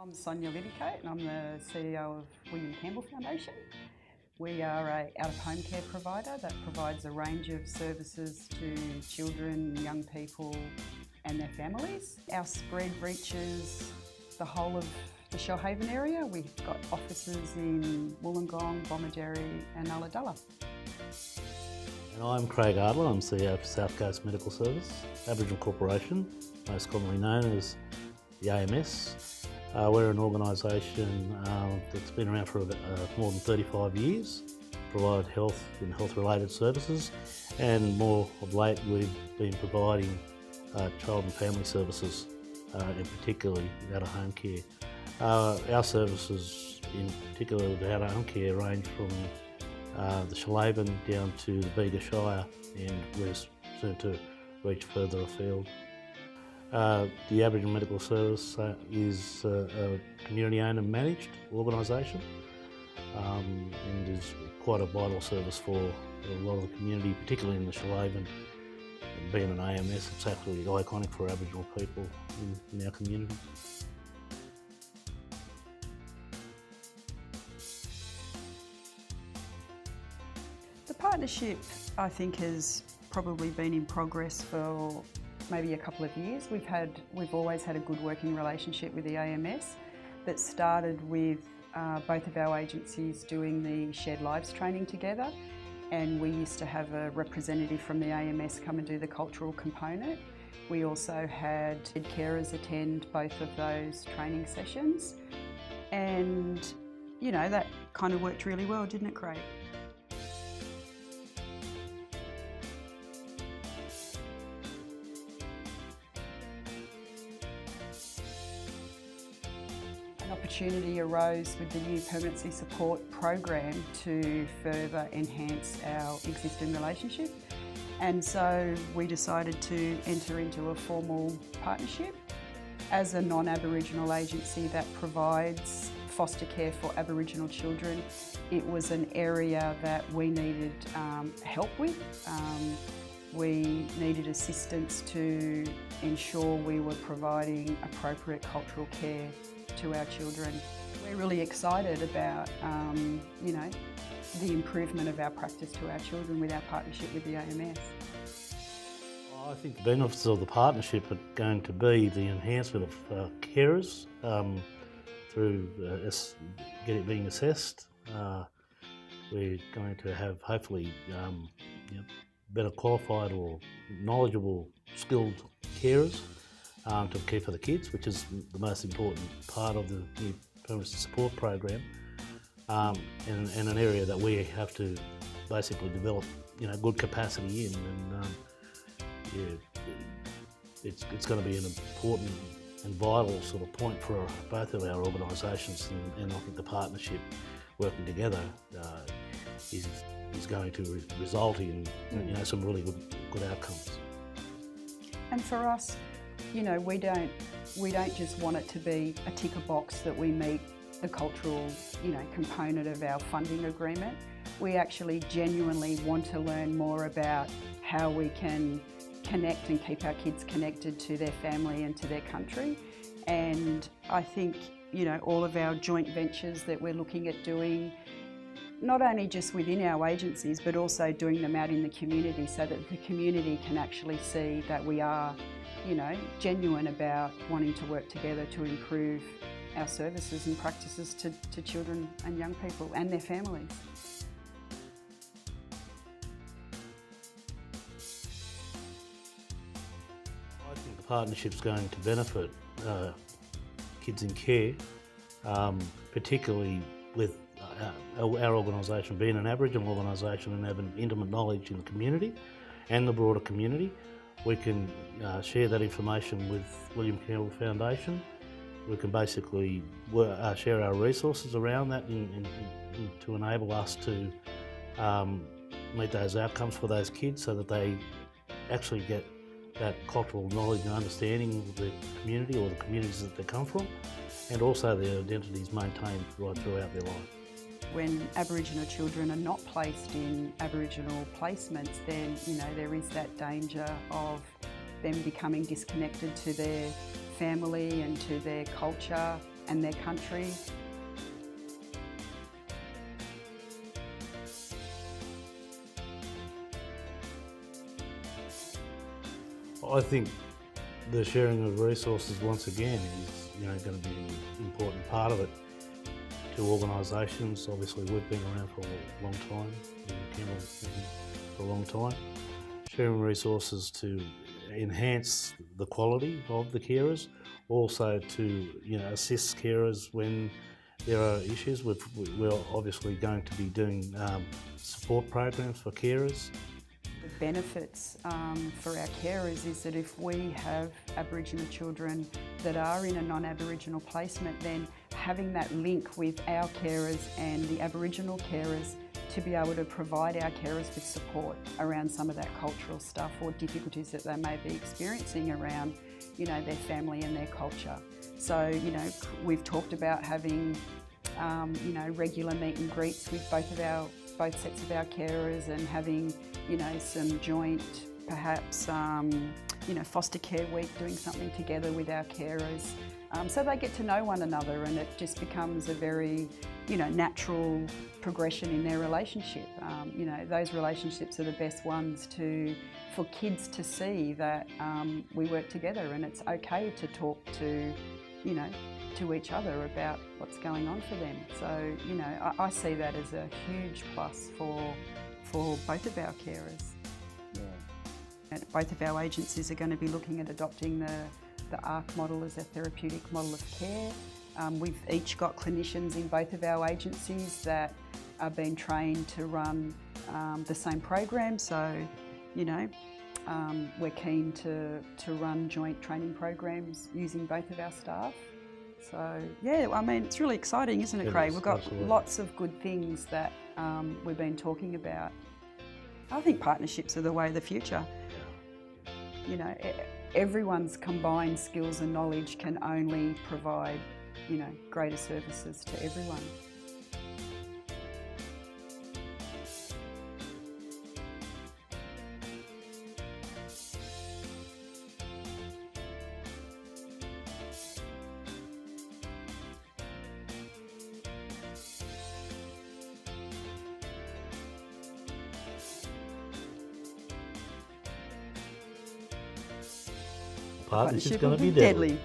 I'm Sonia Livicote and I'm the CEO of William Campbell Foundation. We are an out-of-home care provider that provides a range of services to children, young people and their families. Our spread reaches the whole of the Shoalhaven area. We've got offices in Wollongong, Bomaderry and Ulladulla. And I'm Craig Adler, I'm CEO for South Coast Medical Service, Aboriginal Corporation, most commonly known as the AMS. We're an organisation that's been around for more than 35 years, provide health and health-related services, and more of late we've been providing child and family services, in particularly out-of-home care. Our services, in particular with out-of-home care, range from the Shoalhaven down to the Bega Shire, and we're soon to reach further afield. The Aboriginal Medical Service is a community-owned and managed organisation, and is quite a vital service for a lot of the community, particularly in the Shoalhaven. Being an AMS, it's actually iconic for Aboriginal people in our community. The partnership, I think, has probably been in progress for maybe a couple of years. We've always had a good working relationship with the AMS that started with both of our agencies doing the Shared Lives training together, and we used to have a representative from the AMS come and do the cultural component. We also had carers attend both of those training sessions, and you know, that kind of worked really well, didn't it, Craig? An opportunity arose with the new permanency support program to further enhance our existing relationship, and so we decided to enter into a formal partnership. As a non-Aboriginal agency that provides foster care for Aboriginal children, it was an area that we needed help with. We needed assistance to ensure we were providing appropriate cultural care to our children. We're really excited about you know, the improvement of our practice to our children with our partnership with the AMS. I think the benefits of the partnership are going to be the enhancement of carers through being assessed. We're going to have hopefully better qualified or knowledgeable, skilled carers to care for the kids, which is the most important part of the new permanency support program, and an area that we have to basically develop, good capacity in, and it's going to be an important and vital sort of point for both of our organisations, and I think the partnership working together is going to result in some really good outcomes. And for us, we don't just want it to be a ticker box that we meet the cultural, component of our funding agreement. We actually genuinely want to learn more about how we can connect and keep our kids connected to their family and to their country. And I think, all of our joint ventures that we're looking at doing, not only just within our agencies, but also doing them out in the community so that the community can actually see that we are, genuine about wanting to work together to improve our services and practices to children and young people and their families. I think the partnership's going to benefit kids in care, particularly with our organisation being an Aboriginal organisation and having intimate knowledge in the community and the broader community. We can share that information with William Campbell Foundation. We can basically share our resources around that to enable us to meet those outcomes for those kids, so that they actually get that cultural knowledge and understanding of the community or the communities that they come from, and also their identities maintained right throughout their life. When Aboriginal children are not placed in Aboriginal placements, then there is that danger of them becoming disconnected to their family and to their culture, and their country. I think the sharing of resources once again is going to be an important part of it to organisations. Obviously we've been around for a long time, Campbell for a long time. Sharing resources to enhance the quality of the carers, also to assist carers when there are issues. We're obviously going to be doing support programs for carers. The benefits for our carers is that if we have Aboriginal children that are in a non-Aboriginal placement, then having that link with our carers and the Aboriginal carers to be able to provide our carers with support around some of that cultural stuff or difficulties that they may be experiencing around, their family and their culture. So, we've talked about having, regular meet and greets with both sets of our carers and having, some joint, perhaps, foster care week, doing something together with our carers. So they get to know one another and it just becomes a very, natural progression in their relationship. Those relationships are the best ones for kids to see that we work together and it's okay to talk to, to each other about what's going on for them. So, I see that as a huge plus for both of our carers. Yeah. Both of our agencies are going to be looking at adopting the ARC model as a therapeutic model of care. We've each got clinicians in both of our agencies that are being trained to run the same program, so we're keen to run joint training programs using both of our staff. So yeah, it's really exciting, isn't it, Craig? We've got lots of good things that we've been talking about. I think partnerships are the way of the future. Everyone's combined skills and knowledge can only provide, greater services to everyone. Partnership's going to be deadly.